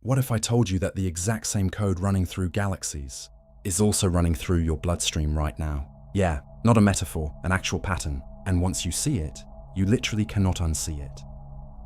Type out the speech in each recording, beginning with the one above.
What if I told you that the exact same code running through galaxies is also running through your bloodstream right now? Yeah, not a metaphor, an actual pattern. And once you see it, you literally cannot unsee it.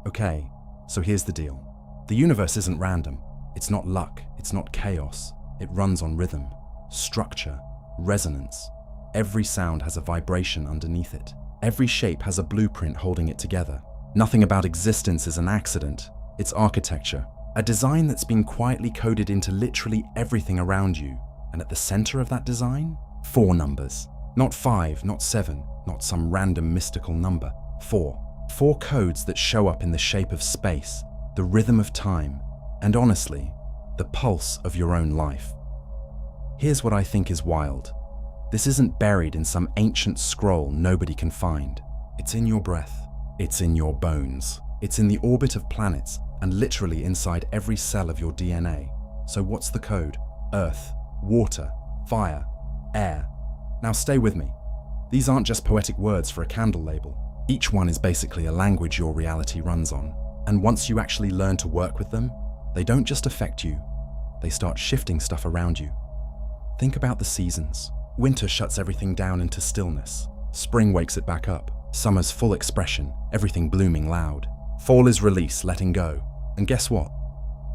Okay, so here's the deal. The universe isn't random. It's not luck. It's not chaos. It runs on rhythm, structure, resonance. Every sound has a vibration underneath it. Every shape has a blueprint holding it together. Nothing about existence is an accident. It's architecture, a design that's been quietly coded into literally everything around you. And at the center of that design, 4 numbers. Not 5, not 7, not some random mystical number. 4. 4 codes that show up in the shape of space, the rhythm of time, and honestly, the pulse of your own life. Here's what I think is wild. This isn't buried in some ancient scroll nobody can find. It's in your breath. It's in your bones. It's in the orbit of planets and literally inside every cell of your DNA. So what's the code? Earth, water, fire, air. Now stay with me. These aren't just poetic words for a candle label. Each one is basically a language your reality runs on. And once you actually learn to work with them, they don't just affect you, they start shifting stuff around you. Think about the seasons. Winter shuts everything down into stillness. Spring wakes it back up. Summer's full expression, everything blooming loud. Fall is release, letting go. And guess what?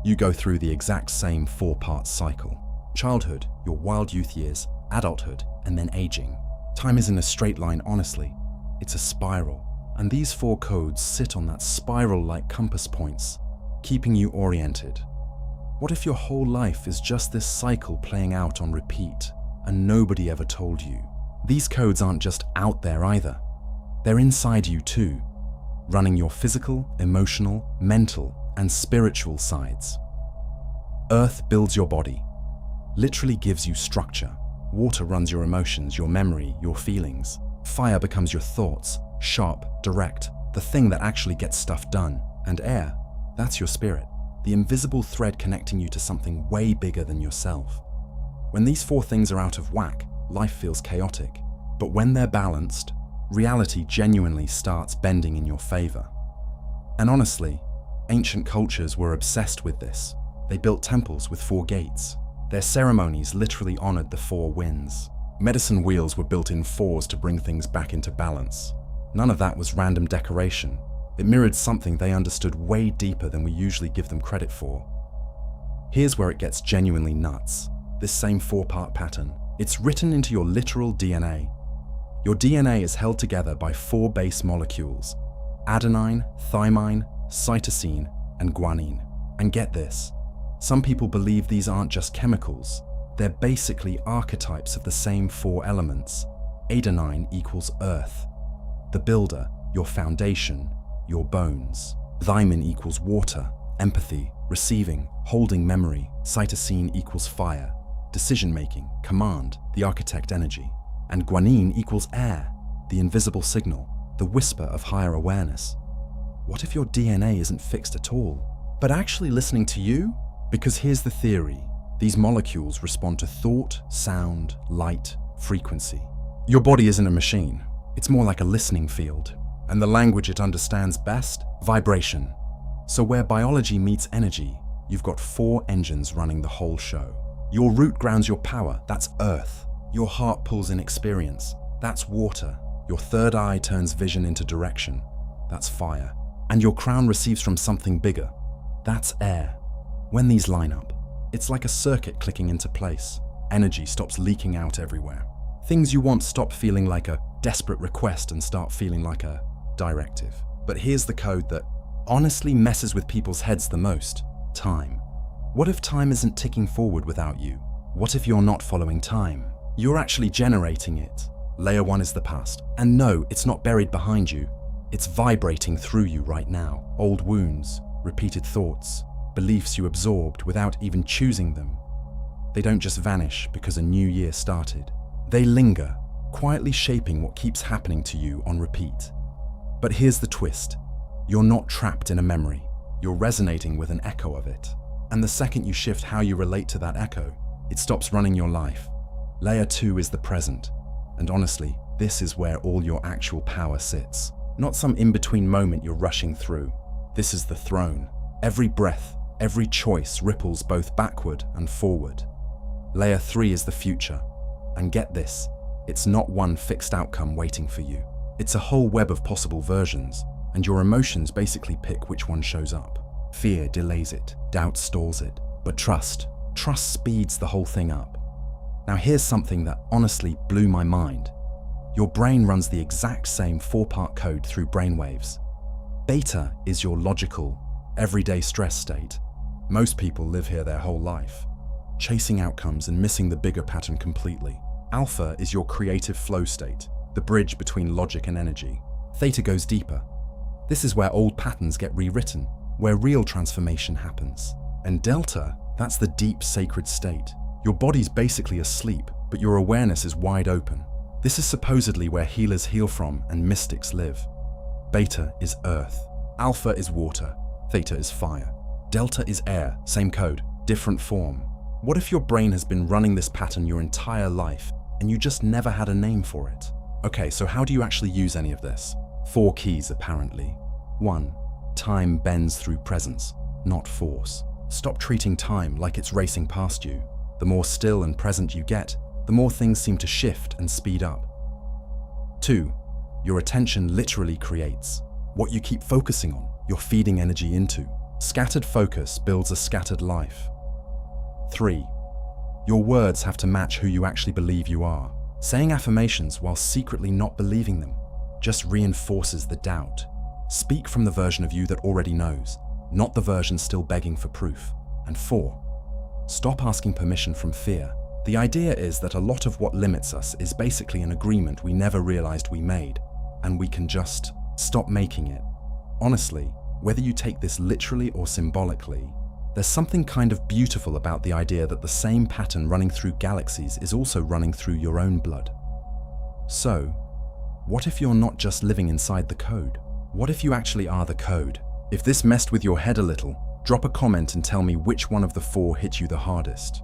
You go through the exact same 4-part cycle. Childhood, your wild youth years, adulthood, and then aging. Time isn't a straight line, honestly. It's a spiral. And these 4 codes sit on that spiral-like compass points, keeping you oriented. What if your whole life is just this cycle playing out on repeat, and nobody ever told you? These codes aren't just out there either. They're inside you too, running your physical, emotional, mental, and spiritual sides. Earth builds your body, literally gives you structure. Water runs your emotions, your memory, your feelings. Fire becomes your thoughts, sharp, direct, the thing that actually gets stuff done. And air, that's your spirit, the invisible thread connecting you to something way bigger than yourself. When these 4 things are out of whack, life feels chaotic. But when they're balanced, reality genuinely starts bending in your favor. And honestly, ancient cultures were obsessed with this. They built temples with 4 gates. Their ceremonies literally honored the 4 winds. Medicine wheels were built in 4s to bring things back into balance. None of that was random decoration. It mirrored something they understood way deeper than we usually give them credit for. Here's where it gets genuinely nuts. This same 4-part pattern, it's written into your literal DNA. Your DNA is held together by 4 base molecules: adenine, thymine, cytosine, and guanine. And get this, some people believe these aren't just chemicals. They're basically archetypes of the same 4 elements. Adenine equals earth, the builder, your foundation, your bones. Thymine equals water, empathy, receiving, holding memory. Cytosine equals fire, decision-making, command, the architect energy. And guanine equals air, the invisible signal, the whisper of higher awareness. What if your DNA isn't fixed at all, but actually listening to you? Because here's the theory. These molecules respond to thought, sound, light, frequency. Your body isn't a machine. It's more like a listening field. And the language it understands best? Vibration. So where biology meets energy, you've got 4 engines running the whole show. Your root grounds your power, that's earth. Your heart pulls in experience, that's water. Your third eye turns vision into direction, that's fire. And your crown receives from something bigger, that's air. When these line up, it's like a circuit clicking into place. Energy stops leaking out everywhere. Things you want stop feeling like a desperate request and start feeling like a directive. But here's the code that honestly messes with people's heads the most: time. What if time isn't ticking forward without you? What if you're not following time? You're actually generating it. Layer 1 is the past. And no, it's not buried behind you. It's vibrating through you right now. Old wounds, repeated thoughts, beliefs you absorbed without even choosing them. They don't just vanish because a new year started. They linger, quietly shaping what keeps happening to you on repeat. But here's the twist. You're not trapped in a memory. You're resonating with an echo of it. And the second you shift how you relate to that echo, it stops running your life. Layer 2 is the present. And honestly, this is where all your actual power sits. Not some in-between moment you're rushing through. This is the throne. Every breath, Every choice ripples both backward and forward. Layer 3 is the future. And get this, it's not one fixed outcome waiting for you. It's a whole web of possible versions, and your emotions basically pick which one shows up. Fear delays it, doubt stalls it, but trust speeds the whole thing up. Now here's something that honestly blew my mind. Your brain runs the exact same 4-part code through brainwaves. Beta is your logical, everyday stress state. Most people live here their whole life, chasing outcomes and missing the bigger pattern completely. Alpha is your creative flow state, the bridge between logic and energy. Theta goes deeper. This is where old patterns get rewritten, where real transformation happens. And Delta, that's the deep sacred state. Your body's basically asleep, but your awareness is wide open. This is supposedly where healers heal from and mystics live. Beta is earth, alpha is water, theta is fire. Delta is air, same code, different form. What if your brain has been running this pattern your entire life and you just never had a name for it? Okay, so how do you actually use any of this? 4 keys apparently. 1. Time bends through presence, not force. Stop treating time like it's racing past you. The more still and present you get, the more things seem to shift and speed up. 2. Your attention literally creates. What you keep focusing on, you're feeding energy into. Scattered focus builds a scattered life. 3. Your words have to match who you actually believe you are. Saying affirmations while secretly not believing them just reinforces the doubt. Speak from the version of you that already knows, not the version still begging for proof. And 4. Stop asking permission from fear. The idea is that a lot of what limits us is basically an agreement we never realized we made, and we can just stop making it. Honestly, whether you take this literally or symbolically, there's something kind of beautiful about the idea that the same pattern running through galaxies is also running through your own blood. So, what if you're not just living inside the code? What if you actually are the code? If this messed with your head a little, drop a comment and tell me which one of the 4 hit you the hardest.